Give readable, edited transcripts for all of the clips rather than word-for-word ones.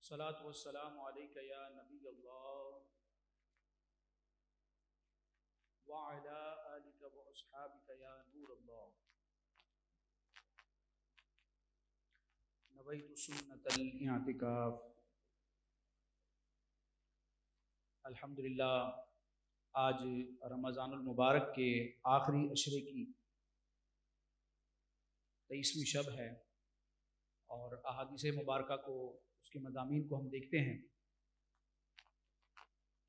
الصلاۃ والسلام علیک یا نبی اللہ وعلی آلک واصحابک یا نور اللہ نویت سنت الاعتکاف۔ الحمدللہ آج رمضان المبارک کے آخری عشرے کی 23ویں شب ہے اور احادیث مبارکہ کو اس کے مضامین کو ہم دیکھتے ہیں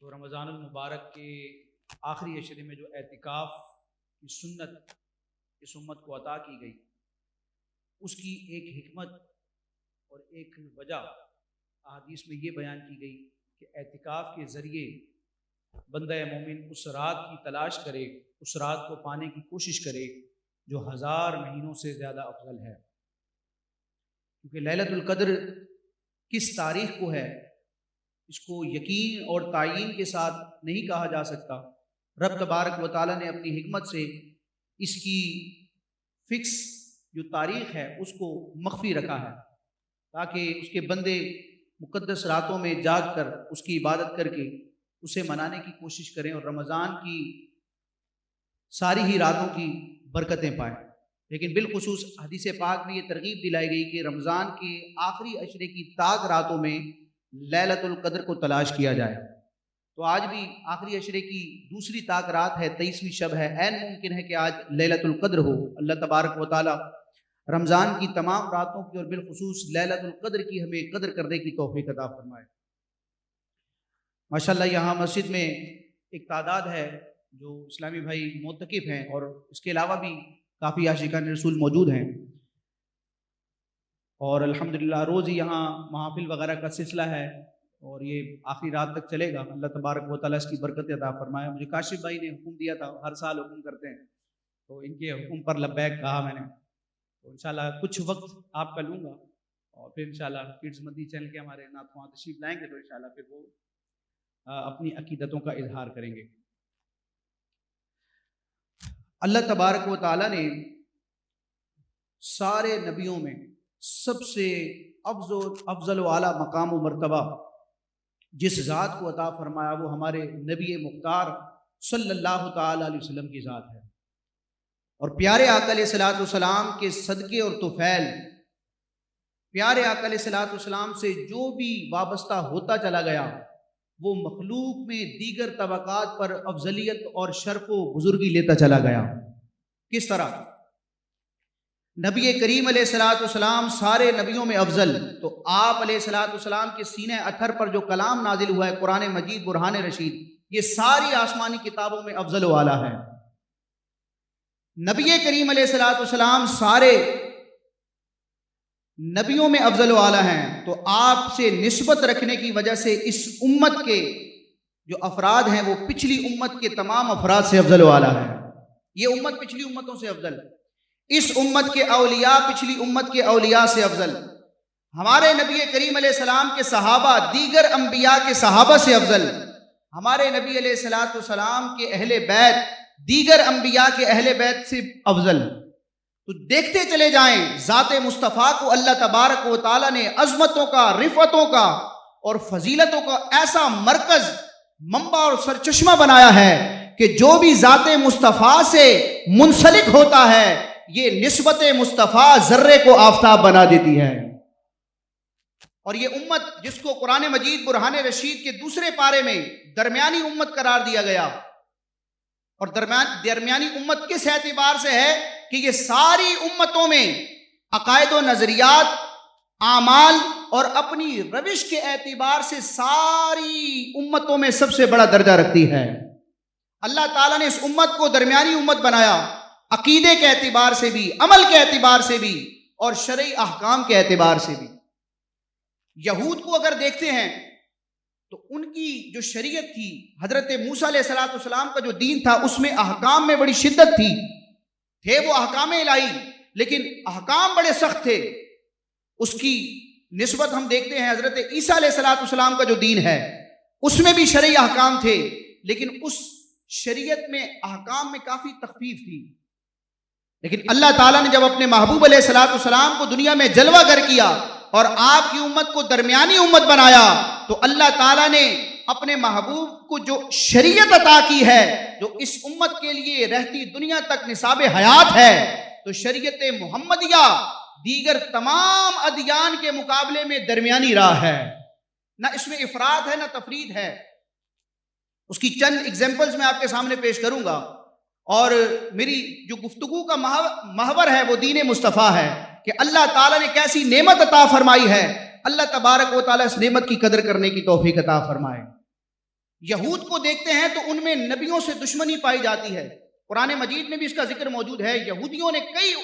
تو رمضان المبارک کے آخری عشرے میں جو اعتکاف کی سنت اس امت کو عطا کی گئی، اس کی ایک حکمت اور ایک وجہ احادیث میں یہ بیان کی گئی کہ اعتکاف کے ذریعے بندہ مومن اس رات کی تلاش کرے، اس رات کو پانے کی کوشش کرے جو 1000 مہینوں سے زیادہ افضل ہے، کیونکہ لیلۃ القدر کس تاریخ کو ہے اس کو یقین اور تعیین کے ساتھ نہیں کہا جا سکتا۔ رب تبارک و تعالیٰ نے اپنی حکمت سے اس کی فکس جو تاریخ ہے اس کو مخفی رکھا ہے تاکہ اس کے بندے مقدس راتوں میں جاگ کر اس کی عبادت کر کے اسے منانے کی کوشش کریں اور رمضان کی ساری ہی راتوں کی برکتیں پائیں۔ لیکن بالخصوص حدیث پاک میں یہ ترغیب دلائی گئی کہ رمضان کے آخری عشرے کی تاک راتوں میں لیلۃ القدر کو تلاش کیا جائے۔ تو آج بھی آخری عشرے کی دوسری تاک رات ہے، 23ویں شب ہے، عین ممکن ہے کہ آج لیلۃ القدر ہو۔ اللہ تبارک و تعالی رمضان کی تمام راتوں کی اور بالخصوص لیلۃ القدر کی ہمیں قدر کرنے کی توفیق عطا فرمائے۔ ماشاءاللہ یہاں مسجد میں ایک تعداد ہے جو اسلامی بھائی معتکف ہیں اور اس کے علاوہ بھی کافی عاشقان رسول موجود ہیں، اور الحمدللہ روز ہی یہاں محافل وغیرہ کا سلسلہ ہے اور یہ آخری رات تک چلے گا۔ اللہ تبارک و تعالیٰ اس کی برکت عطا فرمائے۔ مجھے کاشف بھائی نے حکم دیا تھا، ہر سال حکم کرتے ہیں، تو ان کے حکم پر لبیک کہا میں نے، تو انشاءاللہ کچھ وقت آپ کا لوں گا اور پھر انشاءاللہ کڈز مدی چینل کے ہمارے ناتخواں تشریف لائیں گے تو انشاءاللہ پھر وہ اپنی عقیدتوں کا اظہار کریں گے۔ اللہ تبارک و تعالیٰ نے سارے نبیوں میں سب سے افضل و اعلیٰ مقام و مرتبہ جس ذات کو عطا فرمایا وہ ہمارے نبی مختار صلی اللہ تعالی علیہ وسلم کی ذات ہے، اور پیارے آقا علیہ الصلوۃ والسلام کے صدقے اور طفیل پیارے آقا علیہ الصلوۃ والسلام سے جو بھی وابستہ ہوتا چلا گیا وہ مخلوق میں دیگر طبقات پر افضلیت اور شرف و بزرگی لیتا چلا گیا۔ کس طرح؟ نبی کریم علیہ الصلوۃ والسلام سارے نبیوں میں افضل، تو آپ علیہ الصلوۃ والسلام کے سینہ اطہر پر جو کلام نازل ہوا ہے قرآن مجید برہان رشید، یہ ساری آسمانی کتابوں میں افضل و اعلیٰ ہے۔ نبی کریم علیہ الصلوۃ والسلام سارے نبیوں میں افضل و اعلیٰ ہیں، تو آپ سے نسبت رکھنے کی وجہ سے اس امت کے جو افراد ہیں وہ پچھلی امت کے تمام افراد سے افضل و اعلیٰ ہیں۔ یہ امت پچھلی امتوں سے افضل، اس امت کے اولیاء پچھلی امت کے اولیاء سے افضل، ہمارے نبی کریم علیہ السلام کے صحابہ دیگر انبیاء کے صحابہ سے افضل، ہمارے نبی علیہ الصلوۃ والسلام کے اہل بیت دیگر انبیاء کے اہل بیت سے افضل۔ تو دیکھتے چلے جائیں ذات مصطفیٰ کو اللہ تبارک و تعالیٰ نے عظمتوں کا، رفعتوں کا اور فضیلتوں کا ایسا مرکز، منبع اور سرچشمہ بنایا ہے کہ جو بھی ذات مصطفیٰ سے منسلک ہوتا ہے یہ نسبت مصطفیٰ ذرے کو آفتاب بنا دیتی ہے۔ اور یہ امت جس کو قرآن مجید برہان رشید کے دوسرے پارے میں درمیانی امت قرار دیا گیا، اور درمیانی امت کس اعتبار سے ہے کہ یہ ساری امتوں میں عقائد و نظریات، اعمال اور اپنی روش کے اعتبار سے ساری امتوں میں سب سے بڑا درجہ رکھتی ہے۔ اللہ تعالیٰ نے اس امت کو درمیانی امت بنایا، عقیدے کے اعتبار سے بھی، عمل کے اعتبار سے بھی اور شرعی احکام کے اعتبار سے بھی۔ یہود کو اگر دیکھتے ہیں تو ان کی جو شریعت تھی، حضرت موسیٰ علیہ الصلوۃ والسلام کا جو دین تھا اس میں احکام میں بڑی شدت تھی، تھے وہ احکام الہی لیکن احکام بڑے سخت تھے۔ اس کی نسبت ہم دیکھتے ہیں حضرت عیسیٰ علیہ الصلوۃ والسلام کا جو دین ہے اس میں بھی شرعی احکام تھے، لیکن اس شریعت میں احکام میں کافی تخفیف تھی۔ لیکن اللہ تعالیٰ نے جب اپنے محبوب علیہ الصلوۃ والسلام کو دنیا میں جلوہ گر کیا اور آپ کی امت کو درمیانی امت بنایا، تو اللہ تعالیٰ نے اپنے محبوب کو جو شریعت عطا کی ہے، جو اس امت کے لیے رہتی دنیا تک نصاب حیات ہے، تو شریعت محمدیہ دیگر تمام ادیان کے مقابلے میں درمیانی راہ ہے، نہ اس میں افراد ہے نہ تفرید ہے۔ اس کی چند ایگزامپلز میں آپ کے سامنے پیش کروں گا، اور میری جو گفتگو کا محور ہے وہ دین مصطفیٰ ہے کہ اللہ تعالیٰ نے کیسی نعمت عطا فرمائی ہے۔ اللہ تبارک و تعالیٰ اس نعمت کی قدر کرنے کی توفیق عطا فرمائے۔ یہود کو دیکھتے ہیں تو ان میں نبیوں سے دشمنی پائی جاتی ہے، قرآن مجید میں بھی اس کا ذکر موجود ہے۔ یہودیوں نے کئی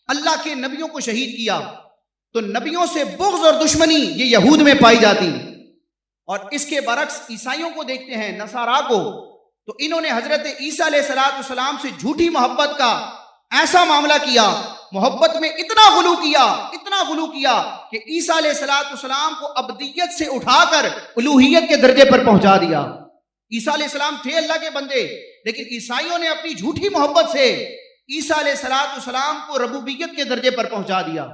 اللہ کے نبیوں کو شہید کیا، تو نبیوں سے بغض اور دشمنی یہ یہود میں پائی جاتی۔ اور اس کے برعکس عیسائیوں کو دیکھتے ہیں، نصارا کو، تو انہوں نے حضرت عیسیٰ علیہ السلام سے جھوٹی محبت کا ایسا معاملہ کیا، محبت میں اتنا غلو کیا کہ عیسیٰ علیہ السلام کو ابدیت سے اٹھا کر الوہیت کے درجے پر پہنچا دیا۔ عیسیٰ علیہ السلام تھے اللہ کے بندے، لیکن عیسائیوں نے اپنی جھوٹی محبت سے عیسیٰ علیہ السلام کو ربوبیت کے درجے پر پہنچا دیا۔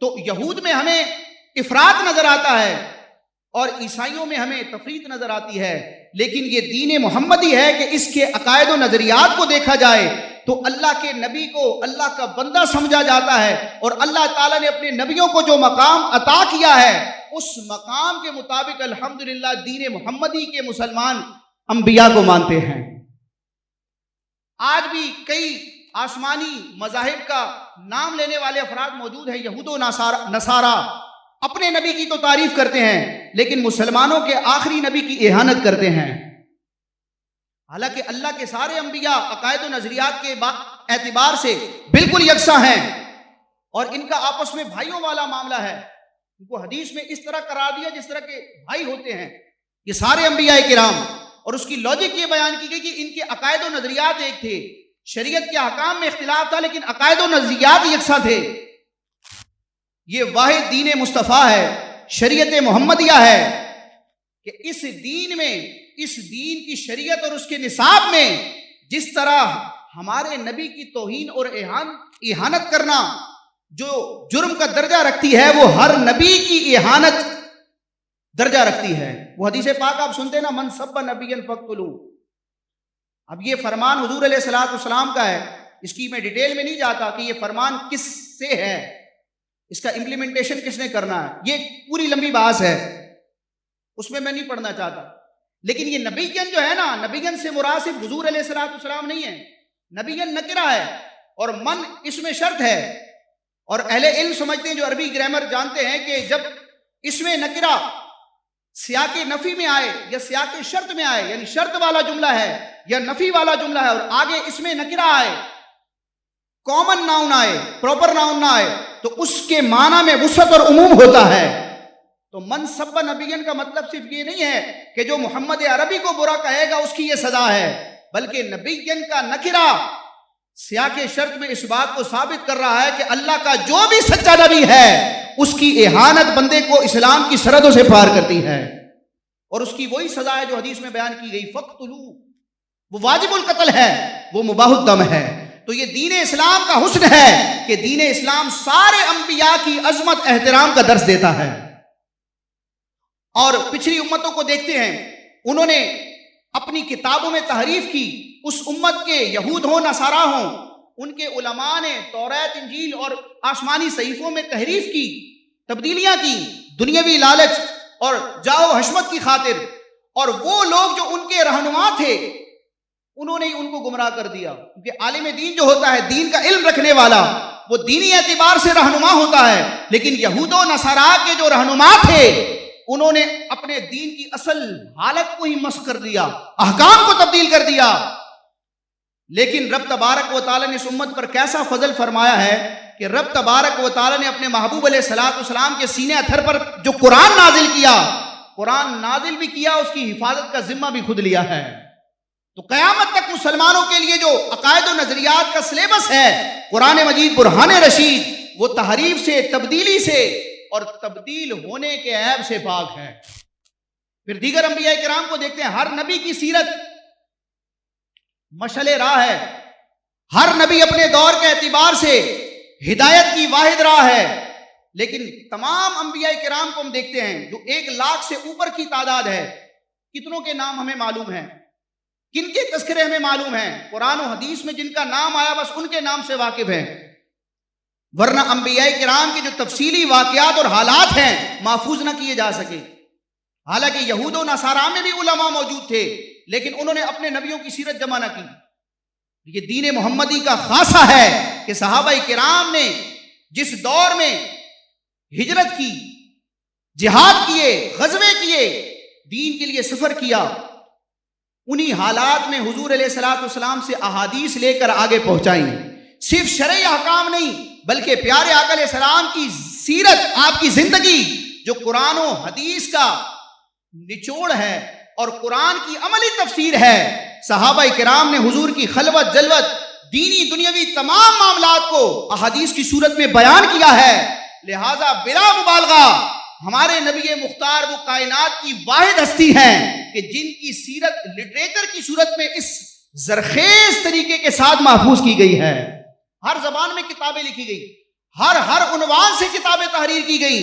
تو یہود میں ہمیں افراط نظر آتا ہے اور عیسائیوں میں ہمیں تفریط نظر آتی ہے، لیکن یہ دین محمدی ہے کہ اس کے عقائد و نظریات کو دیکھا جائے تو اللہ کے نبی کو اللہ کا بندہ سمجھا جاتا ہے، اور اللہ تعالیٰ نے اپنے نبیوں کو جو مقام عطا کیا ہے اس مقام کے مطابق الحمدللہ دین محمدی کے مسلمان انبیاء کو مانتے ہیں۔ آج بھی کئی آسمانی مذاہب کا نام لینے والے افراد موجود ہیں، یہود و نصارا، اپنے نبی کی تو تعریف کرتے ہیں لیکن مسلمانوں کے آخری نبی کی اہانت کرتے ہیں، حالانکہ اللہ کے سارے انبیاء عقائد و نظریات کے اعتبار سے بالکل یکساں ہیں، اور ان کا آپس میں بھائیوں والا معاملہ ہے۔ ان کو حدیث میں اس طرح قرار دیا جس طرح کے بھائی ہوتے ہیں یہ سارے انبیاء کرام، اور اس کی لاجک یہ بیان کی گئی کہ ان کے عقائد و نظریات ایک تھے، شریعت کے احکام میں اختلاف تھا لیکن عقائد و نظریات یکساں تھے۔ یہ واحد دین مصطفیٰ ہے، شریعت محمدیہ ہے کہ اس دین میں، اس دین کی شریعت اور اس کے نصاب میں جس طرح ہمارے نبی کی توہین اور اہانت کرنا جو جرم کا درجہ رکھتی ہے، وہ ہر نبی کی اہانت درجہ رکھتی ہے۔ وہ حدیث پاک آپ سنتے نا، من سب نبی فاقتلوہ۔ اب یہ فرمان حضور علیہ السلام کا ہے، اس کی میں ڈیٹیل میں نہیں جاتا کہ یہ فرمان کس سے ہے، اس کا امپلیمنٹیشن کس نے کرنا ہے، یہ پوری لمبی بحث ہے، اس میں نہیں پڑھنا چاہتا۔ لیکن یہ نبیین جو ہے نا، نبیین سے مراد صرف حضور علیہ السلام نہیں ہے، نبیین نکرہ ہے، اور من اس میں شرط ہے، اور اہل علم سمجھتے ہیں جو عربی گرامر جانتے ہیں کہ جب اس میں نکرہ سیاق نفی میں آئے یا سیاق شرط میں آئے، یعنی شرط والا جملہ ہے یا نفی والا جملہ ہے، اور آگے اس میں نکرہ آئے، کامن ناؤن آئے، پراپر ناؤن نہ آئے، تو اس کے معنی میں وسعت اور عموم ہوتا ہے۔ تو من سب نبیین کا مطلب صرف یہ نہیں ہے کہ جو محمد عربی کو برا کہے گا اس کی یہ سزا ہے، بلکہ نبیین کا نکرہ سیاق شرط میں اس بات کو ثابت کر رہا ہے کہ اللہ کا جو بھی سچا نبی ہے اس کی اہانت بندے کو اسلام کی سرحدوں سے پار کرتی ہے، اور اس کی وہی سزا ہے جو حدیث میں بیان کی گئی، فقتلوہ، وہ واجب القتل ہے، وہ مباح الدم ہے۔ تو یہ دین اسلام کا حسن ہے کہ دین اسلام سارے انبیاء کی عظمت احترام کا درس دیتا ہے۔ اور پچھلی امتوں کو دیکھتے ہیں، انہوں نے اپنی کتابوں میں تحریف کی، اس امت کے یہود ہوں نصارا ہوں، ان کے علماء نے توریت، انجیل اور آسمانی صحیفوں میں تحریف کی، تبدیلیاں کی، دنیاوی لالچ اور جاؤ حشمت کی خاطر، اور وہ لوگ جو ان کے رہنما تھے انہوں نے ان کو گمراہ کر دیا، کیونکہ عالم دین جو ہوتا ہے، دین کا علم رکھنے والا، وہ دینی اعتبار سے رہنما ہوتا ہے، لیکن یہود و نصارا کے جو رہنما تھے انہوں نے اپنے دین کی اصل حالت کو ہی مسخ کر دیا، احکام کو تبدیل کر دیا۔ لیکن رب تبارک و تعالیٰ نے اس امت پر کیسا فضل فرمایا ہے کہ رب تبارک و تعالیٰ نے اپنے محبوب علیہ السلام کے سینے اتھر پر جو قرآن نازل کیا، قرآن نازل بھی کیا، اس کی حفاظت کا ذمہ بھی خود لیا ہے۔ تو قیامت تک مسلمانوں کے لیے جو عقائد و نظریات کا سلیبس ہے، قرآن مجید برہان رشید، وہ تحریف سے، تبدیلی سے اور تبدیل ہونے کے عیب سے پاک ہے۔ پھر دیگر انبیاء کرام کو دیکھتے ہیں، ہر نبی کی سیرت مشعل راہ ہے، ہر نبی اپنے دور کے اعتبار سے ہدایت کی واحد راہ ہے، لیکن تمام انبیاء کرام کو ہم دیکھتے ہیں جو 1,00,000 سے اوپر کی تعداد ہے، کتنوں کے نام ہمیں معلوم ہیں، کن کے تذکرے ہمیں معلوم ہیں، قرآن و حدیث میں جن کا نام آیا بس ان کے نام سے واقف ہیں، ورنہ انبیاء کرام کے جو تفصیلی واقعات اور حالات ہیں محفوظ نہ کیے جا سکے۔ حالانکہ یہود و نصارہ میں بھی علماء موجود تھے، لیکن انہوں نے اپنے نبیوں کی سیرت جمع نہ کی۔ یہ دین محمدی کا خاصہ ہے کہ صحابہ کرام نے جس دور میں ہجرت کی، جہاد کیے، غزوے کیے، دین کے لیے سفر کیا، انہی حالات میں حضور علیہ الصلوۃ والسلام سے احادیث لے کر آگے پہنچائیں۔ صرف شرعی احکام نہیں بلکہ پیارے آقا علیہ السلام کی سیرت، آپ کی زندگی جو قرآن و حدیث کا نچوڑ ہے اور قرآن کی عملی تفسیر ہے، صحابہ کرام نے حضور کی خلوت جلوت، دینی دنیاوی تمام معاملات کو احادیث کی صورت میں بیان کیا ہے۔ لہٰذا بلا مبالغہ ہمارے نبی مختار وہ کائنات کی واحد ہستی ہیں کہ جن کی سیرت لٹریچر کی صورت میں اس زرخیز طریقے کے ساتھ محفوظ کی گئی ہے۔ ہر زبان میں کتابیں لکھی گئی، ہر عنوان سے کتابیں تحریر کی گئی،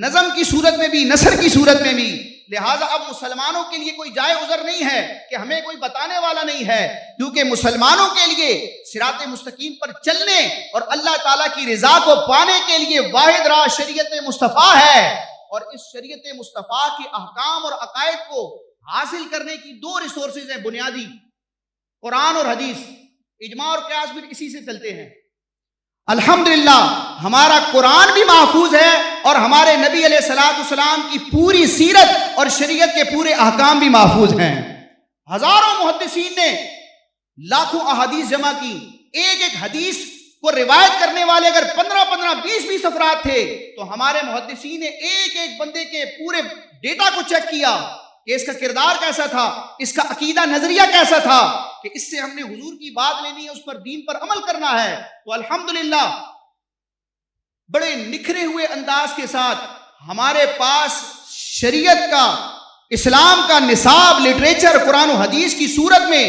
نظم کی صورت میں بھی، نثر کی صورت میں بھی۔ لہٰذا اب مسلمانوں کے لیے کوئی جائے عذر نہیں ہے کہ ہمیں کوئی بتانے والا نہیں ہے، کیونکہ مسلمانوں کے لیے صراط مستقیم پر چلنے اور اللہ تعالیٰ کی رضا کو پانے کے لیے واحد راہ شریعت مصطفیٰ ہے، اور اس شریعت مصطفیٰ کے احکام اور عقائد کو حاصل کرنے کی 2 ریسورسز ہیں بنیادی، قرآن اور حدیث۔ اجماع اور قیاس بھی اسی سے چلتے ہیں۔ الحمدللہ ہمارا قرآن بھی محفوظ ہے اور ہمارے نبی علیہ الصلوۃ والسلام کی پوری سیرت اور شریعت کے پورے احکام بھی محفوظ ہیں۔ ہزاروں محدثین نے لاکھوں احادیث جمع کی، ایک حدیث کو روایت کرنے والے اگر 15 20 افراد تھے تو ہمارے محدثین نے ایک بندے کے پورے ڈیٹا کو چیک کیا کہ اس کا کردار کیسا تھا، اس کا عقیدہ نظریہ کیسا تھا، کہ اس سے ہم نے حضور کی بات لینی ہے، اس پر دین پر عمل کرنا ہے۔ تو الحمدللہ بڑے نکھرے ہوئے انداز کے ساتھ ہمارے پاس شریعت کا، اسلام کا نصاب لٹریچر قرآن و حدیث کی صورت میں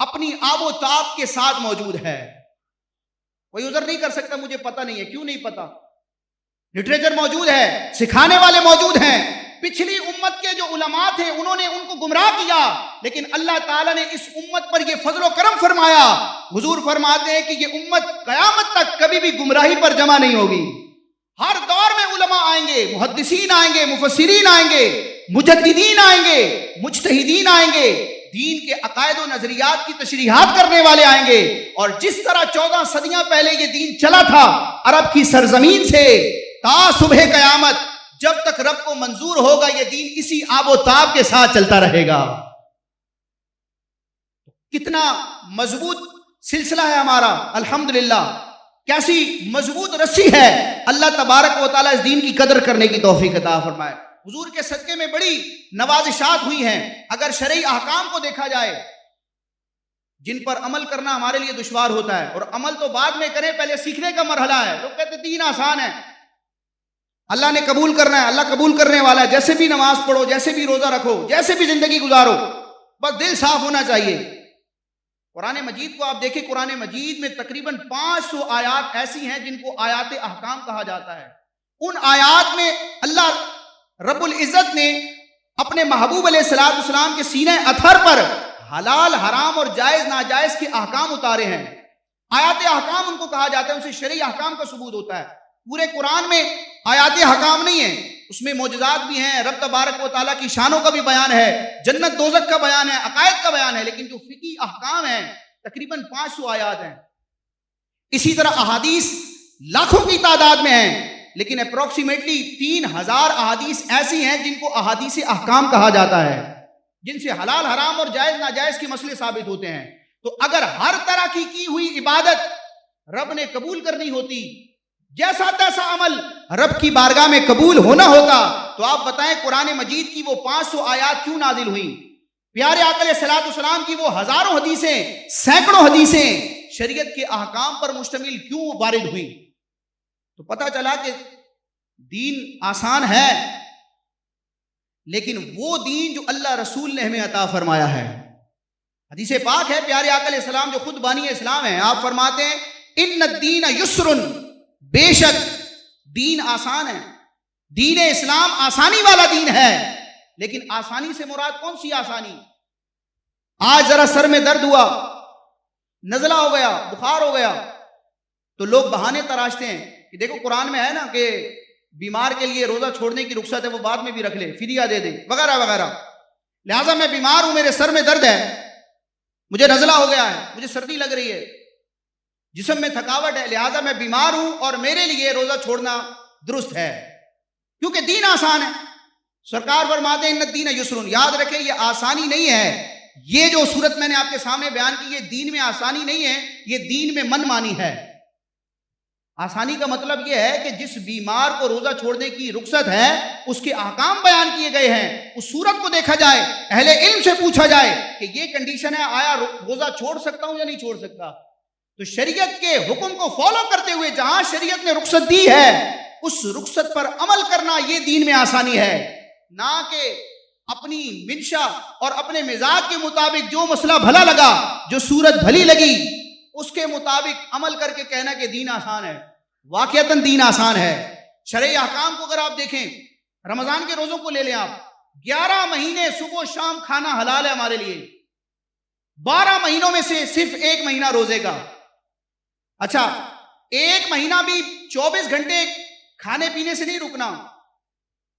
اپنی آب و تاب کے ساتھ موجود ہے۔ کوئی عذر نہیں کر سکتا مجھے پتہ نہیں ہے، کیوں نہیں پتہ؟ لٹریچر موجود ہے، سکھانے والے موجود ہیں۔ پچھلی امت کے جو علماء تھے انہوں نے ان کو گمراہ کیا، لیکن اللہ تعالیٰ نے اس امت پر یہ فضل و کرم فرمایا۔ حضور فرماتے ہیں کہ یہ امت قیامت تک کبھی بھی گمراہی پر جمع نہیں ہوگی۔ ہر دور میں علماء آئیں گے، محدثین آئیں گے، مفسرین آئیں گے، مجددین آئیں گے، مجتہدین آئیں گے، دین کے عقائد و نظریات کی تشریحات کرنے والے آئیں گے، اور جس طرح 14 صدیاں پہلے یہ دین چلا تھا عرب کی سرزمین سے تا صبح قیامت، جب تک رب کو منظور ہوگا یہ دین اسی آب و تاب کے ساتھ چلتا رہے گا۔ کتنا مضبوط سلسلہ ہے ہمارا، الحمدللہ کیسی مضبوط رسی ہے۔ اللہ تبارک و تعالیٰ اس دین کی قدر کرنے کی توفیق عطا فرمائے۔ حضور کے صدقے میں بڑی نوازشات ہوئی ہیں۔ اگر شرعی احکام کو دیکھا جائے جن پر عمل کرنا ہمارے لیے دشوار ہوتا ہے، اور عمل تو بعد میں کریں، پہلے سیکھنے کا مرحلہ ہے۔ لوگ کہتے ہیں دین آسان ہے، اللہ نے قبول کرنا ہے، اللہ قبول کرنے والا ہے، جیسے بھی نماز پڑھو، جیسے بھی روزہ رکھو، جیسے بھی زندگی گزارو، بس دل صاف ہونا چاہیے۔ قرآن مجید کو آپ دیکھیں، قرآن مجید میں تقریباً 500 آیات ایسی ہیں جن کو آیات احکام کہا جاتا ہے۔ ان آیات میں اللہ رب العزت نے اپنے محبوب علیہ الصلوۃ والسلام کے سینہ اطہر پر حلال حرام اور جائز ناجائز کے احکام اتارے ہیں۔ آیات احکام ان کو کہا جاتا ہے، ان سے شرعی احکام کا ثبوت ہوتا ہے۔ پورے قرآن میں آیات احکام نہیں ہیں، اس میں معجزات بھی ہیں، رب تبارک و تعالیٰ کی شانوں کا بھی بیان ہے، جنت دوزخ کا بیان ہے، عقائد کا بیان ہے، لیکن جو فقہی احکام ہیں تقریباً 500 آیات ہیں۔ اسی طرح احادیث لاکھوں کی تعداد میں ہیں، لیکن اپروکسیمیٹلی 3000 احادیث ایسی ہیں جن کو احادیث احکام کہا جاتا ہے، جن سے حلال حرام اور جائز ناجائز کے مسئلے ثابت ہوتے ہیں۔ تو اگر ہر طرح کی ہوئی عبادت رب نے قبول کرنی ہوتی، جیسا تیسا عمل رب کی بارگاہ میں قبول ہونا ہوتا، تو آپ بتائیں قرآن مجید کی وہ 500 آیات کیوں نازل ہوئیں؟ پیارے آقا علیہ الصلوۃ والسلام کی وہ ہزاروں حدیثیں، سینکڑوں حدیثیں شریعت کے احکام پر مشتمل کیوں وارد ہوئیں؟ تو پتہ چلا کہ دین آسان ہے، لیکن وہ دین جو اللہ رسول نے ہمیں عطا فرمایا ہے۔ حدیث پاک ہے، پیارے آقا علیہ السلام جو خود بانی اسلام ہیں، آپ فرماتے ہیں ان الدین یسر، بے شک دین آسان ہے، دین اسلام آسانی والا دین ہے، لیکن آسانی سے مراد کون سی آسانی؟ آج ذرا سر میں درد ہوا، نزلہ ہو گیا، بخار ہو گیا، تو لوگ بہانے تراشتے ہیں کہ دیکھو قرآن میں ہے نا کہ بیمار کے لیے روزہ چھوڑنے کی رخصت ہے، وہ بعد میں بھی رکھ لے، فدیہ دے دے، وغیرہ وغیرہ۔ لہٰذا میں بیمار ہوں، میرے سر میں درد ہے، مجھے نزلہ ہو گیا ہے، مجھے سردی لگ رہی ہے، جسم میں تھکاوٹ ہے، لہٰذا میں بیمار ہوں اور میرے لیے روزہ چھوڑنا درست ہے، کیونکہ دین آسان ہے۔ سرکار فرماتے ہیں ان الدین یسر، یاد رکھیں یہ آسانی نہیں ہے، یہ جو صورت میں نے آپ کے سامنے بیان کی یہ دین میں آسانی نہیں ہے، یہ دین میں من مانی ہے۔ آسانی کا مطلب یہ ہے کہ جس بیمار کو روزہ چھوڑنے کی رخصت ہے اس کے احکام بیان کیے گئے ہیں، اس صورت کو دیکھا جائے، اہل علم سے پوچھا جائے کہ یہ کنڈیشن ہے، آیا روزہ چھوڑ سکتا ہوں یا نہیں چھوڑ سکتا؟ تو شریعت کے حکم کو فالو کرتے ہوئے جہاں شریعت نے رخصت دی ہے اس رخصت پر عمل کرنا یہ دین میں آسانی ہے، نہ کہ اپنی منشا اور اپنے مزاج کے مطابق جو مسئلہ بھلا لگا، جو صورت بھلی لگی، اس کے مطابق عمل کر کے کہنا کہ دین آسان ہے۔ واقعتاً دین آسان ہے۔ شرعی احکام کو اگر آپ دیکھیں، رمضان کے روزوں کو لے لیں آپ، 11 مہینے صبح و شام کھانا حلال ہے ہمارے لیے، 12 مہینوں میں سے صرف 1 مہینہ روزے کا۔ اچھا، 1 مہینہ بھی 24 گھنٹے کھانے پینے سے نہیں رکنا،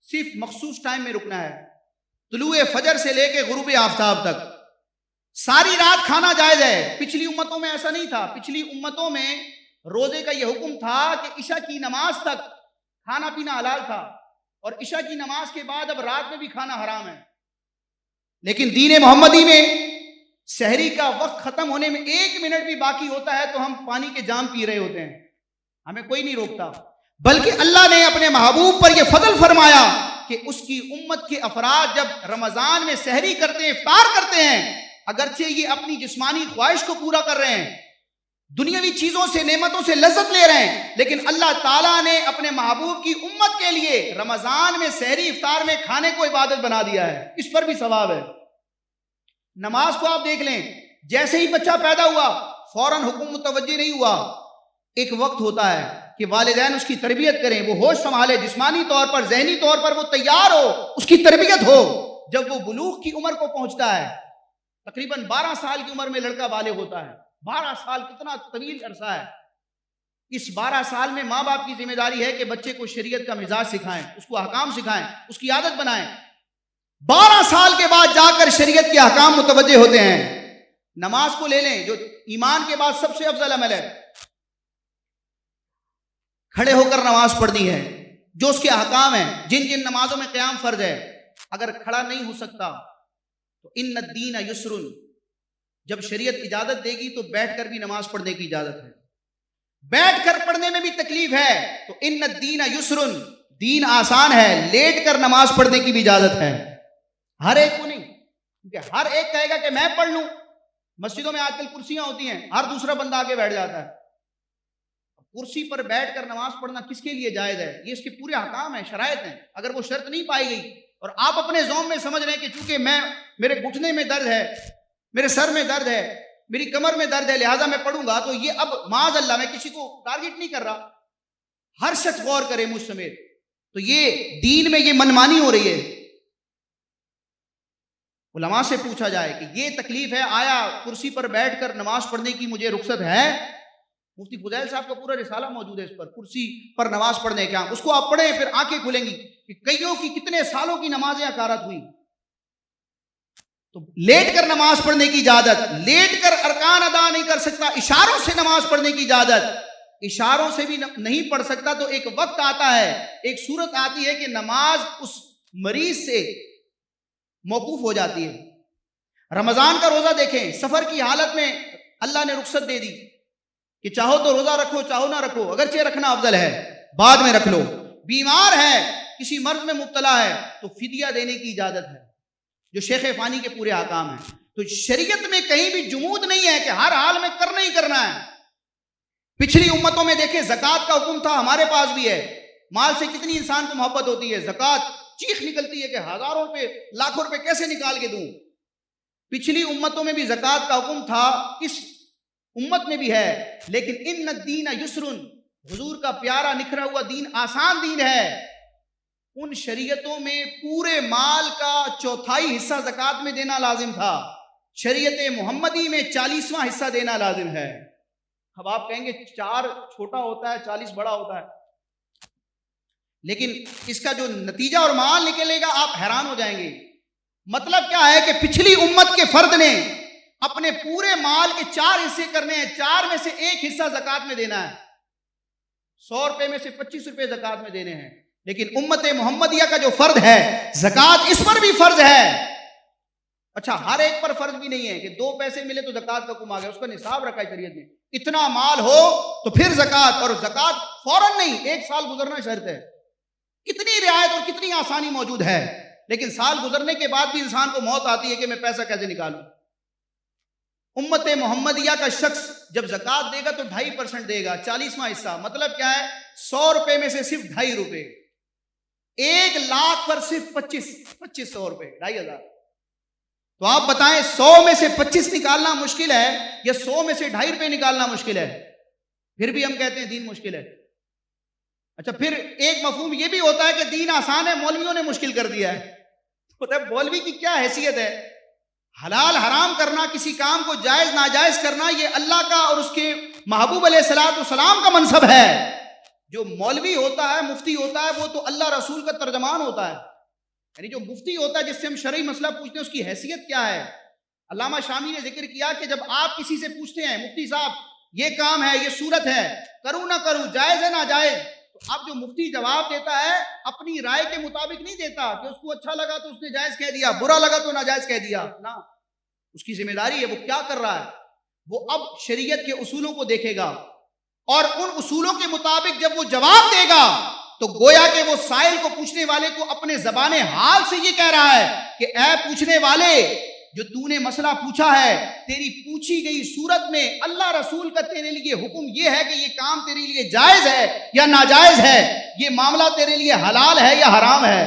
صرف مخصوص ٹائم میں رکنا ہے، طلوع فجر سے لے کے غروب آفتاب تک ساری رات کھانا جائز ہے۔ پچھلی امتوں میں ایسا نہیں تھا، پچھلی امتوں میں روزے کا یہ حکم تھا کہ عشاء کی نماز تک کھانا پینا حلال تھا، اور عشاء کی نماز کے بعد اب رات میں بھی کھانا حرام ہے۔ لیکن دین محمدی میں سحری کا وقت ختم ہونے میں 1 منٹ بھی باقی ہوتا ہے تو ہم پانی کے جام پی رہے ہوتے ہیں، ہمیں کوئی نہیں روکتا، بلکہ اللہ نے اپنے محبوب پر یہ فضل فرمایا کہ اس کی امت کے افراد جب رمضان میں سحری کرتے ہیں، افطار کرتے ہیں، اگرچہ یہ اپنی جسمانی خواہش کو پورا کر رہے ہیں، دنیاوی چیزوں سے، نعمتوں سے لذت لے رہے ہیں، لیکن اللہ تعالیٰ نے اپنے محبوب کی امت کے لیے رمضان میں سحری افطار میں کھانے کو عبادت بنا دیا ہے، اس پر بھی ثواب ہے۔ نماز کو آپ دیکھ لیں، جیسے ہی بچہ پیدا ہوا فوراً حکم متوجہ نہیں ہوا، ایک وقت ہوتا ہے کہ والدین اس کی تربیت کریں، وہ ہوش سنبھالے، جسمانی طور پر، ذہنی طور پر وہ تیار ہو، اس کی تربیت ہو۔ جب وہ بلوغ کی عمر کو پہنچتا ہے، تقریباً 12 سال کی عمر میں لڑکا بالغ ہوتا ہے۔ 12 سال کتنا طویل عرصہ ہے۔ اس 12 سال میں ماں باپ کی ذمہ داری ہے کہ بچے کو شریعت کا مزاج سکھائیں، اس کو احکام سکھائیں، اس کی عادت بنائیں۔ 12 سال کے بعد جا کر شریعت کے احکام متوجہ ہوتے ہیں۔ نماز کو لے لیں، جو ایمان کے بعد سب سے افضل عمل ہے، کھڑے ہو کر نماز پڑھنی ہے، جو اس کے احکام ہیں، جن جن نمازوں میں قیام فرض ہے۔ اگر کھڑا نہیں ہو سکتا تو ان الدین یسر، جب شریعت اجازت دے گی تو بیٹھ کر بھی نماز پڑھنے کی اجازت ہے۔ بیٹھ کر پڑھنے میں بھی تکلیف ہے تو ان الدین یسر، دین آسان ہے، لیٹ کر نماز پڑھنے کی بھی اجازت ہے۔ ہر ایک کو نہیں، کیونکہ ہر ایک کہے گا کہ میں پڑھ لوں۔ مسجدوں میں آج کل کرسیاں ہوتی ہیں، ہر دوسرا بندہ آگے بیٹھ جاتا ہے۔ کرسی پر بیٹھ کر نماز پڑھنا کس کے لیے جائز ہے؟ یہ اس کے پورے احکام ہیں، شرائط ہیں۔ اگر وہ شرط نہیں پائی گئی اور آپ اپنے ذوق میں سمجھ رہے ہیں کہ چونکہ میرے گھٹنے میں درد ہے، میرے سر میں درد ہے، میری کمر میں درد ہے، لہٰذا میں پڑھوں گا، تو یہ اب معاذ اللہ، میں کسی کو ٹارگٹ نہیں کر رہا، ہر شخص غور کرے مجھ سمیت، تو یہ دین میں یہ منمانی ہو رہی ہے۔ علماء سے پوچھا جائے کہ یہ تکلیف ہے، آیا کرسی پر بیٹھ کر نماز پڑھنے کی مجھے رخصت ہے؟ مفتی فضیل صاحب کا پورا رسالہ موجود ہے اس پر، کرسی پر نماز پڑھنے کا، اس کو آپ پڑھیں پھر آنکھیں کھلیں گی کہ کئیوں کی کتنے سالوں کی نمازیں اکارت ہوئی۔ تو لیٹ کر نماز پڑھنے کی اجازت، لیٹ کر ارکان ادا نہیں کر سکتا، اشاروں سے نماز پڑھنے کی اجازت، اشاروں سے بھی نہیں پڑھ سکتا تو ایک وقت آتا ہے، ایک صورت آتی ہے کہ نماز اس مریض سے موقوف ہو جاتی ہے۔ رمضان کا روزہ دیکھیں، سفر کی حالت میں اللہ نے رخصت دے دی کہ چاہو تو روزہ رکھو، چاہو نہ رکھو، اگرچہ رکھنا افضل ہے، بعد میں رکھ لو۔ بیمار ہے، کسی مرض میں مبتلا ہے تو فدیہ دینے کی اجازت ہے، جو شیخ فانی کے پورے احکام ہیں۔ تو شریعت میں کہیں بھی جمود نہیں ہے کہ ہر حال میں کرنا ہی کرنا ہے۔ پچھلی امتوں میں دیکھیں زکوٰۃ کا حکم تھا، ہمارے پاس بھی ہے۔ مال سے کتنی انسان کو محبت ہوتی ہے، زکوٰۃ چیخ نکلتی ہے کہ ہزاروں روپے، لاکھوں روپے کیسے نکال کے دوں۔ پچھلی امتوں میں بھی زکوٰۃ کا حکم تھا، اس امت میں بھی ہے، لیکن ان الدین یسر، حضور کا پیارا نکھرا ہوا دین آسان دین ہے. ان شریعتوں میں پورے مال کا 1/4 حصہ زکوٰۃ میں دینا لازم تھا. شریعت محمدی میں 40واں حصہ دینا لازم ہے. اب آپ کہیں گے 4 چھوٹا ہوتا ہے 40 بڑا ہوتا ہے، لیکن اس کا جو نتیجہ اور مال نکلے گا آپ حیران ہو جائیں گے. مطلب کیا ہے کہ پچھلی امت کے فرد نے اپنے پورے مال کے 4 حصے کرنے ہیں، 4 میں سے 1 حصہ زکوٰۃ میں دینا ہے. 100 روپے میں سے 25 روپے زکوٰۃ میں دینے ہیں. لیکن امت محمدیہ کا جو فرد ہے زکوٰۃ اس پر بھی فرض ہے. اچھا، ہر ایک پر فرض بھی نہیں ہے کہ 2 پیسے ملے تو زکوٰۃ کا حکم آ گیا، اس کا نصاب رکھا ہے شریعت نے. اتنا مال ہو تو پھر زکوٰۃ، اور زکوٰۃ فوراً نہیں، 1 سال گزرنا شرط ہے. کتنی رعایت اور کتنی آسانی موجود ہے. لیکن سال گزرنے کے بعد بھی انسان کو موت آتی ہے کہ میں پیسہ کیسے نکالوں. امت محمدیہ کا شخص جب زکوٰۃ دے گا تو 2.5% دے گا، 40واں حصہ. مطلب کیا ہے؟ 100 روپے میں سے صرف 2.5 روپے. 1 لاکھ پر صرف 2500 روپے، 2,500. تو آپ بتائیں 100 میں سے 25 نکالنا مشکل ہے یا 100 میں سے 2.5 روپے نکالنا مشکل ہے؟ پھر بھی ہم کہتے ہیں دین مشکل ہے. اچھا، پھر ایک مفہوم یہ بھی ہوتا ہے کہ دین آسان ہے، مولویوں نے مشکل کر دیا ہے. پتہ ہے مولوی کی کیا حیثیت ہے؟ حلال حرام کرنا، کسی کام کو جائز ناجائز کرنا، یہ اللہ کا اور اس کے محبوب علیہ الصلوۃ والسلام کا منصب ہے. جو مولوی ہوتا ہے، مفتی ہوتا ہے، وہ تو اللہ رسول کا ترجمان ہوتا ہے. یعنی جو مفتی ہوتا ہے جس سے ہم شرعی مسئلہ پوچھتے ہیں، اس کی حیثیت کیا ہے؟ علامہ شامی نے ذکر کیا کہ جب آپ کسی سے پوچھتے ہیں مفتی صاحب یہ کام ہے، یہ صورت ہے، کروں نہ کروں، جائز ہے ناجائز، تو اب جو مفتی جواب دیتا ہے اپنی رائے کے مطابق نہیں دیتا کہ اس کو اچھا لگا تو اس نے جائز کہہ دیا، برا لگا تو ناجائز کہہ دیا. نہ، اس کی ذمہ داری ہے وہ کیا کر رہا ہے. وہ اب شریعت کے اصولوں کو دیکھے گا، اور ان اصولوں کے مطابق جب وہ جواب دے گا تو گویا کہ وہ سائل کو، پوچھنے والے کو اپنے زبان حال سے یہ کہہ رہا ہے کہ اے پوچھنے والے، جو تو نے مسئلہ پوچھا ہے، تیری پوچھی گئی صورت میں اللہ رسول کا تیرے لیے حکم یہ ہے کہ یہ کام تیرے لیے جائز ہے یا ناجائز ہے، یہ معاملہ تیرے لیے حلال ہے یا حرام ہے.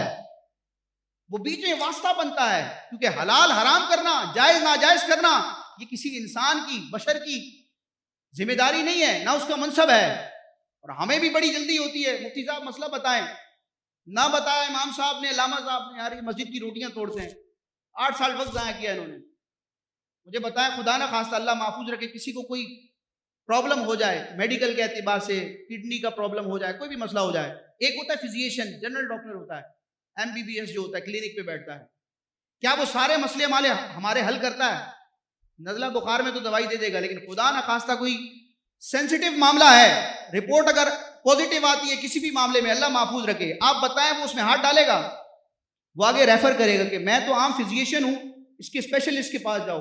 وہ بیچ میں واسطہ بنتا ہے، کیونکہ حلال حرام کرنا، جائز ناجائز کرنا، یہ کسی انسان کی، بشر کی ذمہ داری نہیں ہے، نہ اس کا منصب ہے. اور ہمیں بھی بڑی جلدی ہوتی ہے، مفتی صاحب مسئلہ بتائیں، نہ بتایا امام صاحب نے، علامہ صاحب نے، یار یہ مسجد کی روٹیاں توڑتے ہیں. 8 سال وقت ضائع کیا انہوں نے. مجھے بتایا خدا نہ خواستہ اللہ محفوظ رکھے، کسی کو کوئی پرابلم ہو جائے میڈیکل کے اعتبار سے، کڈنی کا پرابلم ہو جائے، کوئی بھی مسئلہ ہو جائے، ایک ہوتا ہے فزیشین، جنرل ڈاکٹر ہوتا ہے، MBBS جو ہوتا ہے، کلینک پہ بیٹھتا ہے. کیا وہ سارے مسئلے ہمارے حل کرتا ہے؟ نزلہ بخار میں تو دوائی دے دے گا، لیکن خدا نہ خواستہ کوئی سینسیٹیو معاملہ ہے، رپورٹ اگر پوزیٹیو آتی ہے کسی بھی معاملے میں، اللہ محفوظ رکھے، آپ بتائیں وہ اس میں ہاتھ ڈالے گا؟ وہ آگے ریفر کرے گا کہ میں تو عام فزیشین ہوں، اس کے اسپیشلسٹ کے پاس جاؤ،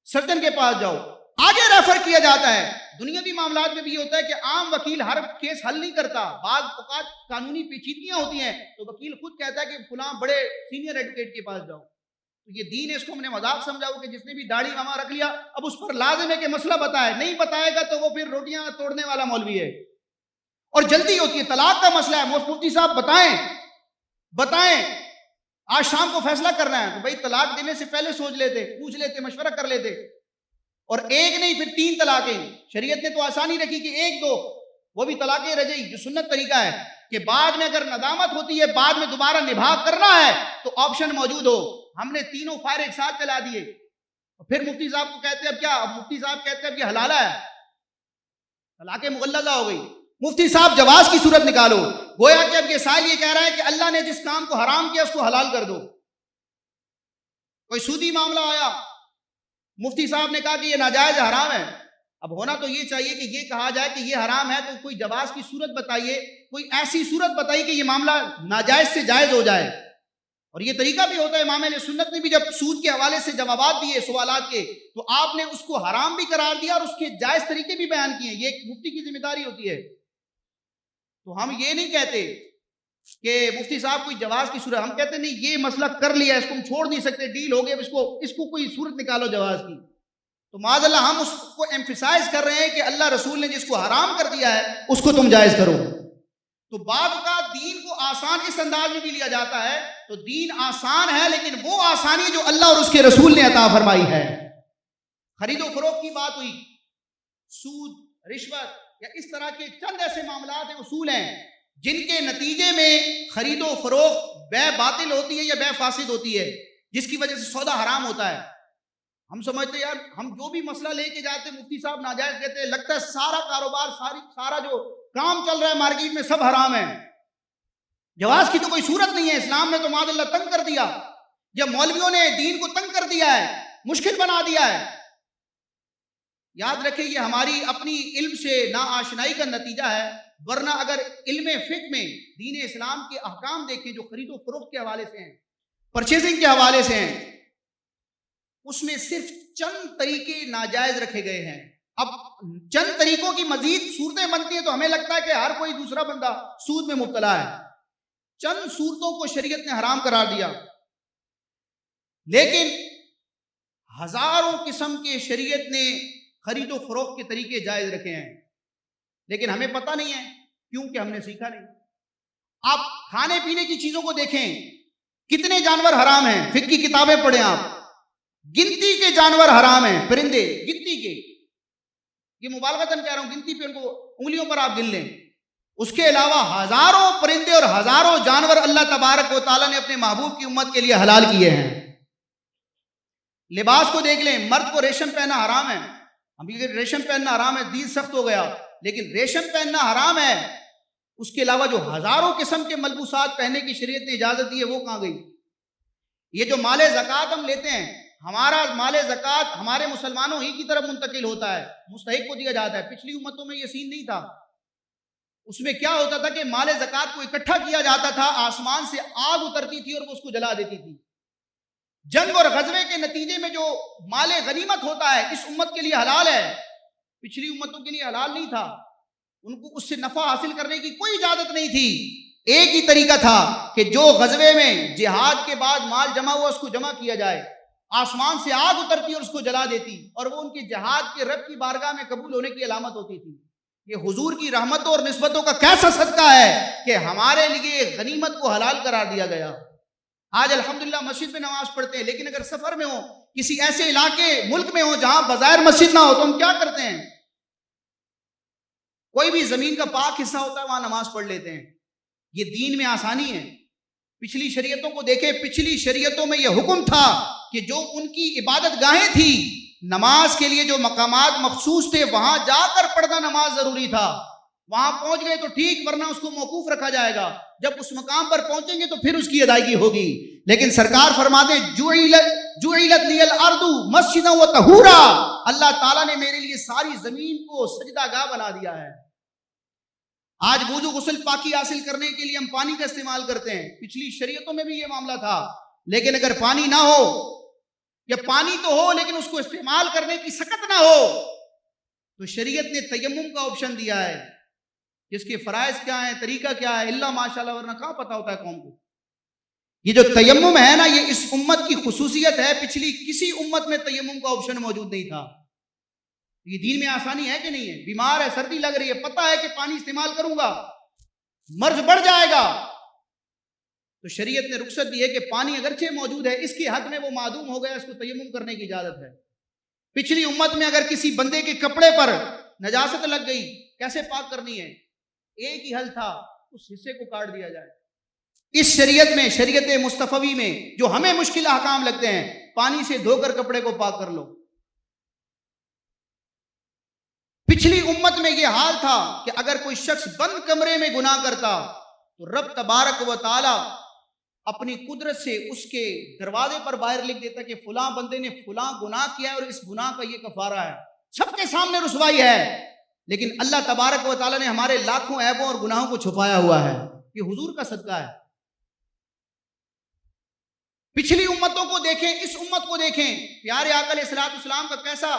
سرجن کے پاس جاؤ، آگے ریفر کیا جاتا ہے. دنیاوی معاملات میں بھی یہ ہوتا ہے کہ عام وکیل ہر کیس حل نہیں کرتا، بعض اوقات قانونی پیچیدگیاں ہوتی ہیں تو وکیل خود کہتا ہے کہ فلاں بڑے سینئر ایڈوکیٹ کے پاس جاؤ. تو یہ دین ہے، اس کو ہم نے مذاق سمجھا ہو کہ جس نے بھی داڑھی ماما رکھ لیا اب اس پر لازم ہے کہ مسئلہ بتائے، نہیں بتائے گا تو وہ پھر روٹیاں توڑنے والا مولوی ہے. اور جلدی ہوتی ہے، طلاق کا مسئلہ ہے، مفتی صاحب بتائیں آج شام کو فیصلہ کرنا ہے، تو بھائی طلاق دینے سے پہلے سوچ لیتے، پوچھ لیتے، مشورہ کر لیتے. اور ایک نہیں پھر 3 طلاقیں. شریعت نے تو آسانی رکھی کہ 1-2، وہ بھی طلاق رجعی جو سنت طریقہ ہے کہ بعد میں اگر ندامت ہوتی ہے، بعد میں دوبارہ نبھا کرنا ہے تو آپشن موجود ہو. ہم نے تینوں فائر ایک ساتھ چلا دیے. پھر مفتی صاحب کو کہتے ہیں اب کیا؟ اب مفتی صاحب کہتے ہیں اب یہ حلالہ ہے، طلاق مغلظہ ہو گئی. مفتی صاحب جواز کی صورت نکالو، گویا کہ اب یہ سائل یہ کہہ رہا ہے کہ اللہ نے جس کام کو حرام کیا اس کو حلال کر دو. کوئی سودی معاملہ آیا، مفتی صاحب نے کہا کہ یہ ناجائز حرام ہے. اب ہونا تو یہ چاہیے کہ یہ کہا جائے کہ یہ حرام ہے تو کوئی جواز کی صورت بتائیے، کوئی ایسی صورت بتائیے کہ یہ معاملہ ناجائز سے جائز ہو جائے. اور یہ طریقہ بھی ہوتا ہے، امام اہل سنت نے بھی جب سود کے حوالے سے جوابات دیے سوالات کے تو آپ نے اس کو حرام بھی قرار دیا اور اس کے جائز طریقے بھی بیان کیے. یہ ایک مفتی کی ذمہ داری ہوتی ہے. تو ہم یہ نہیں کہتے کہ مفتی صاحب کوئی جواز کی صورت، ہم کہتے نہیں یہ مسئلہ کر لیا، اس کو ہم چھوڑ نہیں سکتے، ڈیل ہو گیا، اس کو کوئی صورت نکالو جواز کی. تو معاذ اللہ ہم اس کو ایمفیسائز کر رہے ہیں کہ اللہ رسول نے جس کو حرام کر دیا ہے اس کو تم جائز کرو. تو بعض اوقات دین کو آسان اس انداز میں بھی لیا جاتا ہے. تو دین آسان ہے لیکن وہ آسانی جو اللہ اور اس کے رسول نے عطا فرمائی ہے. خرید و فروخت کی بات ہوئی، سود، رشوت، یا اس طرح کے چند ایسے معاملات ہیں، اصول ہیں جن کے نتیجے میں خرید و فروخت بے باطل ہوتی ہے یا بے فاسد ہوتی ہے، جس کی وجہ سے سودا حرام ہوتا ہے۔ ہم سمجھتے یار ہم جو بھی مسئلہ لے کے جاتے مفتی صاحب ناجائز کہتے ہیں، لگتا ہے سارا کاروبار سارا جو کام چل رہا ہے مارکیٹ میں سب حرام ہے، جواز کی تو کوئی صورت نہیں ہے، اسلام نے تو معاذ اللہ تنگ کر دیا، یا مولویوں نے دین کو تنگ کر دیا ہے، مشکل بنا دیا ہے۔ یاد رکھیں یہ ہماری اپنی علم سے ناآشنائی کا نتیجہ ہے، ورنہ اگر علم فقہ میں دین اسلام کے احکام دیکھیں جو خرید و فروخت کے حوالے سے ہیں، پرچیزنگ کے حوالے سے ہیں، اس میں صرف چند طریقے ناجائز رکھے گئے ہیں۔ اب چند طریقوں کی مزید صورتیں بنتی ہیں تو ہمیں لگتا ہے کہ ہر کوئی دوسرا بندہ سود میں مبتلا ہے۔ چند صورتوں کو شریعت نے حرام قرار دیا، لیکن ہزاروں قسم کے شریعت نے خرید و فروخت کے طریقے جائز رکھے ہیں، لیکن ہمیں پتہ نہیں ہے کیونکہ ہم نے سیکھا نہیں۔ آپ کھانے پینے کی چیزوں کو دیکھیں، کتنے جانور حرام ہیں، فقہ کی کتابیں پڑھیں، آپ گنتی کے جانور حرام ہیں، پرندے گنتی کے، یہ مبالغتاً کہہ رہا ہوں، گنتی پہ ان کو انگلیوں پر آپ گن لیں۔ اس کے علاوہ ہزاروں پرندے اور ہزاروں جانور اللہ تبارک و تعالیٰ نے اپنے محبوب کی امت کے لیے حلال کیے ہیں۔ لباس کو دیکھ لیں، مرد کو ریشم پہننا حرام ہے، ہم یہ ریشم پہننا حرام ہے، دین سخت ہو گیا، لیکن ریشم پہننا حرام ہے۔ اس کے علاوہ جو ہزاروں قسم کے ملبوسات پہننے کی شریعت نے اجازت دی ہے وہ کہاں گئی؟ یہ جو مال زکوٰۃ ہم لیتے ہیں، ہمارا مال زکوٰۃ ہمارے مسلمانوں ہی کی طرف منتقل ہوتا ہے، مستحق کو دیا جاتا ہے۔ پچھلی امتوں میں یہ سین نہیں تھا، اس میں کیا ہوتا تھا کہ مال زکوٰۃ کو اکٹھا کیا جاتا تھا، آسمان سے آگ اترتی تھی اور وہ اس کو جلا دیتی تھی۔ جنگ اور غزوے کے نتیجے میں جو مال غنیمت ہوتا ہے اس امت کے لیے حلال ہے، پچھلی امتوں کے لیے حلال نہیں تھا، ان کو اس سے نفع حاصل کرنے کی کوئی اجازت نہیں تھی۔ ایک ہی طریقہ تھا کہ جو غزوے میں جہاد کے بعد مال جمع ہوا اس کو جمع کیا جائے، آسمان سے آگ اترتی اور اس کو جلا دیتی، اور وہ ان کے جہاد کے رب کی بارگاہ میں قبول ہونے کی علامت ہوتی تھی۔ یہ حضور کی رحمتوں اور نسبتوں کا کیسا صدقہ ہے کہ ہمارے لیے غنیمت کو حلال قرار دیا گیا۔ آج الحمدللہ مسجد میں نماز پڑھتے ہیں، لیکن اگر سفر میں ہو، کسی ایسے علاقے ملک میں ہو جہاں بظاہر مسجد نہ ہو تو ہم کیا کرتے ہیں؟ کوئی بھی زمین کا پاک حصہ ہوتا ہے وہاں نماز پڑھ لیتے ہیں۔ یہ دین میں آسانی ہے۔ پچھلی شریعتوں کو دیکھیں، پچھلی شریعتوں میں یہ حکم تھا کہ جو ان کی عبادت گاہیں تھی، نماز کے لیے جو مقامات مخصوص تھے وہاں جا کر پڑھنا نماز ضروری تھا۔ وہاں پہنچ گئے تو ٹھیک، ورنہ اس کو موقوف رکھا جائے گا، جب اس مقام پر پہنچیں گے تو پھر اس کی ادائیگی ہوگی۔ لیکن سرکار فرماتے ہیں جعلت لی الارض مسجدا وطہورا، اللہ تعالیٰ نے میرے لیے ساری زمین کو سجدہ گاہ بنا دیا ہے۔ آج وضو غسل پاکی حاصل کرنے کے لیے ہم پانی کا استعمال کرتے ہیں، پچھلی شریعتوں میں بھی یہ معاملہ تھا، لیکن اگر پانی نہ ہو یا پانی تو ہو لیکن اس کو استعمال کرنے کی سکت نہ ہو تو شریعت نے تیمم کا آپشن دیا ہے، جس کے فرائض کیا ہیں، طریقہ کیا ہے، اللہ ماشاءاللہ، ورنہ کہاں پتہ ہوتا ہے قوم کو۔ یہ جو تیمم ہے نا، یہ اس امت کی خصوصیت ہے، پچھلی کسی امت میں تیمم کا آپشن موجود نہیں تھا۔ یہ دین میں آسانی ہے کہ نہیں ہے؟ بیمار ہے، سردی لگ رہی ہے، پتہ ہے کہ پانی استعمال کروں گا مرض بڑھ جائے گا، تو شریعت نے رخصت دی ہے کہ پانی اگرچہ موجود ہے، اس کے حد میں وہ معدوم ہو گیا، اس کو تیمم کرنے کی اجازت ہے۔ پچھلی امت میں اگر کسی بندے کے کپڑے پر نجاست لگ گئی، کیسے پاک کرنی ہے؟ ایک ہی حل تھا، اس حصے کو کاٹ دیا جائے۔ اس شریعت میں، شریعت مصطفی میں، جو ہمیں مشکل احکام لگتے ہیں، پانی سے دھو کر کپڑے کو پاک کر لو۔ پچھلی امت میں یہ حال تھا کہ اگر کوئی شخص بند کمرے میں گناہ کرتا تو رب تبارک و تعالی اپنی قدرت سے اس کے دروازے پر باہر لکھ دیتا کہ فلاں بندے نے فلاں گناہ کیا ہے اور اس گناہ کا یہ کفارہ ہے۔ سب کے سامنے رسوائی ہے، لیکن اللہ تبارک و تعالیٰ نے ہمارے لاکھوں عیبوں اور گناہوں کو چھپایا ہوا ہے۔ یہ حضور کا صدقہ ہے۔ پچھلی امتوں کو دیکھیں، اس امت کو دیکھیں، پیارے آقا علیہ الصلوۃ والسلام کا کیسا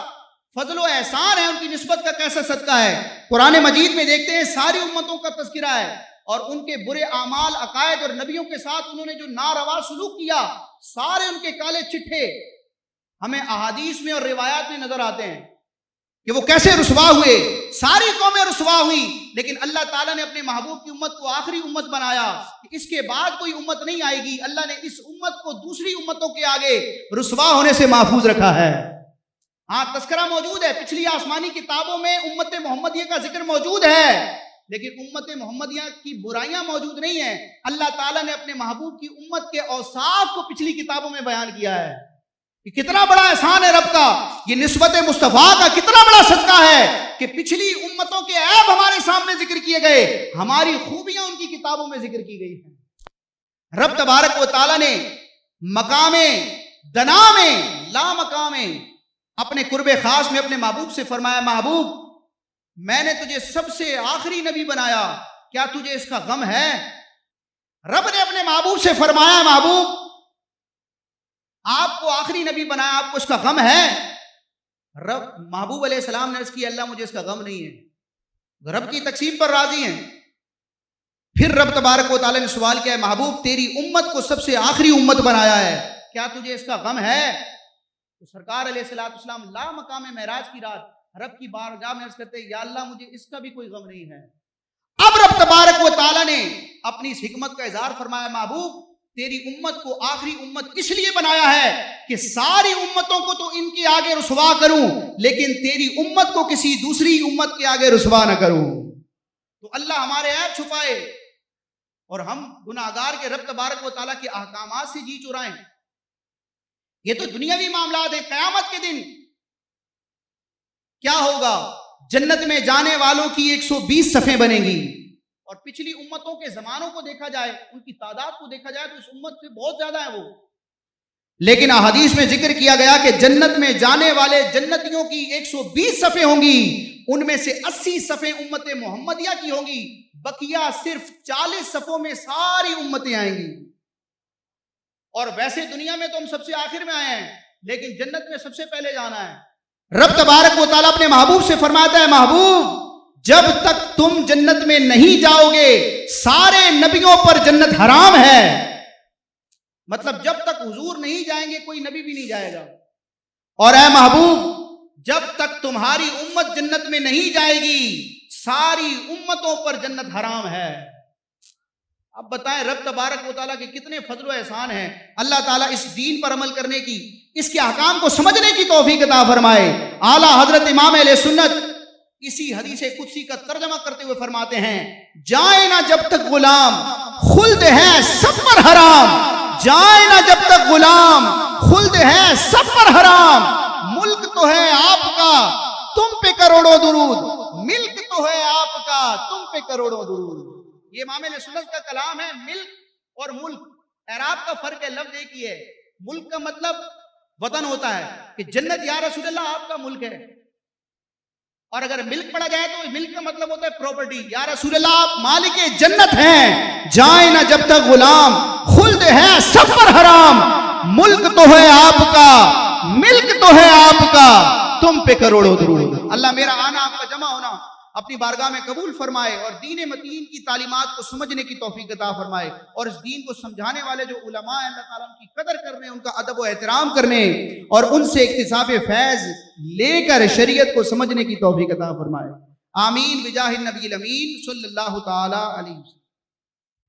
فضل و احسان ہے، ان کی نسبت کا کیسا صدقہ ہے۔ قرآن مجید میں دیکھتے ہیں ساری امتوں کا تذکرہ ہے، اور ان کے برے اعمال، عقائد اور نبیوں کے ساتھ انہوں نے جو ناروا سلوک کیا، سارے ان کے کالے چٹھے ہمیں احادیث میں اور روایات میں نظر آتے ہیں کہ وہ کیسے رسوا ہوئے۔ ساری قومیں رسوا ہوئی، لیکن اللہ تعالیٰ نے اپنے محبوب کی امت کو آخری امت بنایا کہ اس کے بعد کوئی امت نہیں آئے گی۔ اللہ نے اس امت کو دوسری امتوں کے آگے رسوا ہونے سے محفوظ رکھا ہے۔ ہاں تذکرہ موجود ہے، پچھلی آسمانی کتابوں میں امت محمدیہ کا ذکر موجود ہے، لیکن امت محمدیہ کی برائیاں موجود نہیں ہیں۔ اللہ تعالیٰ نے اپنے محبوب کی امت کے اوصاف کو پچھلی کتابوں میں بیان کیا ہے۔ یہ کتنا بڑا احسان ہے رب کا، یہ نسبت مصطفیٰ کا کتنا بڑا صدقہ ہے کہ پچھلی امتوں کے عیب ہمارے سامنے ذکر کیے گئے، ہماری خوبیاں ان کی کتابوں میں ذکر کی گئی ہیں۔ رب تبارک و تعالیٰ نے مقام دنا میں لا مقام اپنے قرب خاص میں اپنے محبوب سے فرمایا، محبوب میں نے تجھے سب سے آخری نبی بنایا، کیا تجھے اس کا غم ہے؟ رب نے اپنے محبوب سے فرمایا، محبوب آپ کو آخری نبی بنایا، آپ کو اس کا غم ہے؟ رب محبوب علیہ السلام نے عرض کی، اللہ مجھے اس کا غم نہیں ہے، رب کی تقسیم پر راضی ہیں۔ پھر رب تبارک و تعالیٰ نے سوال کیا، محبوب تیری امت کو سب سے آخری امت بنایا ہے، کیا تجھے اس کا غم ہے؟ تو سرکار علیہ السلام لا مقام معراج کی رات رب کی بارگاہ میں عرض کرتے، یا اللہ مجھے اس کا بھی کوئی غم نہیں ہے۔ اب رب تبارک و تعالیٰ نے اپنی اس حکمت کا اظہار فرمایا، محبوب تیری امت کو آخری امت اس لیے بنایا ہے کہ ساری امتوں کو تو ان کے آگے رسوا کروں، لیکن تیری امت کو کسی دوسری امت کے آگے رسوا نہ کروں۔ تو اللہ ہمارے عیب چھپائے اور ہم گناہگار کے رب تبارک و تعالیٰ کے احکامات سے جی چرائیں۔ یہ تو دنیاوی معاملات ہیں۔ قیامت کے دن کیا ہوگا؟ جنت میں جانے والوں کی 120 صفیں بنیں گی، اور پچھلی امتوں کے زمانوں کو دیکھا جائے، ان کی تعداد کو دیکھا جائے تو اس امت سے بہت زیادہ ہے وہ، لیکن احادیث میں ذکر کیا گیا کہ جنت میں جانے والے جنتیوں کی 120 صفیں ہوں گی، ان میں سے 80 صفیں امت محمدیہ کی ہوں گی، بقیہ صرف 40 صفوں میں ساری امتیں آئیں گی۔ اور ویسے دنیا میں تو ہم سب سے آخر میں آئے ہیں، لیکن جنت میں سب سے پہلے جانا ہے۔ رب تبارک و تعالیٰ اپنے محبوب سے فرماتا ہے، محبوب جب تک تم جنت میں نہیں جاؤ گے سارے نبیوں پر جنت حرام ہے۔ مطلب جب تک حضور نہیں جائیں گے کوئی نبی بھی نہیں جائے گا، اور اے محبوب جب تک تمہاری امت جنت میں نہیں جائے گی ساری امتوں پر جنت حرام ہے۔ اب بتائیں رب تبارک و تعالیٰ کے کتنے فضل و احسان ہیں۔ اللہ تعالیٰ اس دین پر عمل کرنے کی، اس کے احکام کو سمجھنے کی توفیق عطا فرمائے۔ اعلیٰ حضرت امام اہل سنت اسی حدیث قدسی کا ترجمہ کرتے ہوئے فرماتے ہیں، جائے نہ جب تک غلام خلد ہے سب پر حرام، جائے نہ جب تک غلام خلد ہے سب پر حرام، ملک تو ہے آپ کا تم پہ کروڑوں درود، ملک تو ہے آپ کا تم پہ کروڑوں درود۔ یہ امام اہل سنت کا کلام ہے۔ ملک اور ملک اعراب کا فرق ہے، لفظ ایک ہی ہے۔ ملک کا مطلب وطن ہوتا ہے کہ جنت یا رسول اللہ آپ کا ملک ہے، اور اگر ملک پڑھا جائے تو ملک کا مطلب ہوتا ہے پراپرٹی، یا رسول اللہ آپ مالک جنت ہیں، جائے نہ جب تک غلام خلد ہے سب پر حرام، ملک تو ہے آپ کا ملک تو ہے آپ کا تم پہ کروڑوں درود۔ اللہ میرا آنا آپ کا جمع ہونا اپنی بارگاہ میں قبول فرمائے، اور دین متین کی تعلیمات کو سمجھنے کی توفیق عطا فرمائے، اور اس دین کو سمجھانے والے جو علماء ہیں اللہ تعالیٰ ان کی قدر کرنے، ان کا ادب و احترام کرنے، اور ان سے اکتساب فیض لے کر شریعت کو سمجھنے کی توفیق عطا فرمائے۔ آمین بجاہ النبی الامین صلی اللہ تعالی علیہ وسلم۔